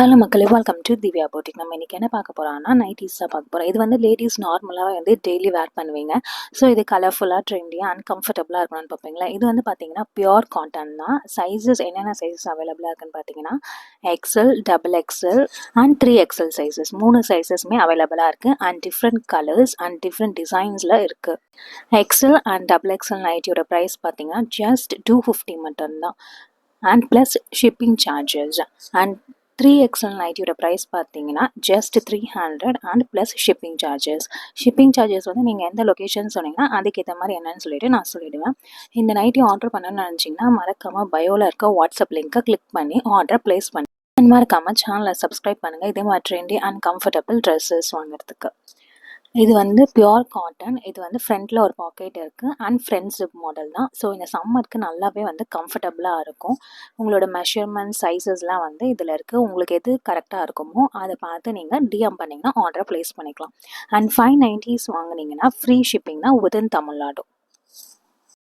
Hello மக்களே, welcome to Divya போட்டிக். நம்ம இன்றைக்கி என்ன பார்க்க போகிறோம்னா நைட்டிஸ் தான் பார்க்க போகிறோம். இது வந்து லேடிஸ் நார்மலாக வந்து டெய்லி வேர் பண்ணுவீங்க. ஸோ இது கலர்ஃபுல்லாக ட்ரெண்டியாக அண்ட் கம்ஃபர்டபுளாக இருக்கணும்னு பார்ப்பீங்களா. இது வந்து பார்த்தீங்கன்னா பியோர் காட்டன் தான். சைஸஸ் என்னென்ன சைஸஸ் அவைலபிளாக இருக்குன்னு பார்த்தீங்கன்னா XL, double XL and 3XL sizes 3 சைஸஸுமே அவைலபிளாக இருக்குது. And different colours and different டிசைன்ஸில் இருக்குது. எக்ஸல் அண்ட் டபுள் எக்ஸல் நைட்டியோட ப்ரைஸ் பார்த்தீங்கன்னா ஜஸ்ட் 250 மட்டும்தான். And plus shipping charges. And 3XL நைட்டியோட ப்ரைஸ் பார்த்தீங்கன்னா just 300 and plus shipping charges. Shipping charges வந்து நீங்கள் எந்த லொக்கேஷன் சொன்னீங்கன்னா அதுக்கேற்ற மாதிரி என்னன்னு சொல்லிட்டு நான் சொல்லிவிடுவேன். இந்த நைட்டி ஆர்டர் பண்ணணும்னு நினச்சிங்கன்னா மறக்காமல் பயோவில் இருக்க வாட்ஸ்அப் லிங்க்கை கிளிக் பண்ணி ஆர்டர் ப்ளேஸ் பண்ணி மறக்காமல் சேனலை சப்ஸ்கிரைப் பண்ணுங்கள். இதே மாதிரி ட்ரெண்டி அண்ட் கம்ஃபர்டபுள் ட்ரெஸ்ஸஸ் வாங்குறதுக்கு. இது வந்து பியோர் காட்டன். இது வந்து ஃப்ரண்ட்டில் ஒரு பாக்கெட் இருக்குது அண்ட் ஃப்ரண்ட் ஜிப் மாடல் தான். ஸோ இந்த சம்மருக்கு நல்லாவே வந்து கம்ஃபர்டபுளாக இருக்கும். உங்களோட மெஷர்மெண்ட் சைஸஸ்லாம் வந்து இதில் இருக்குது. உங்களுக்கு எது கரெக்டாக இருக்குமோ அதை பார்த்து நீங்கள் டிஎம் பண்ணிங்கன்னா ஆர்டர் ப்ளேஸ் பண்ணிக்கலாம். அண்ட் 590s வாங்குனீங்கன்னா ஃப்ரீ ஷிப்பிங் தான் வித்தின் தமிழ்நாடு.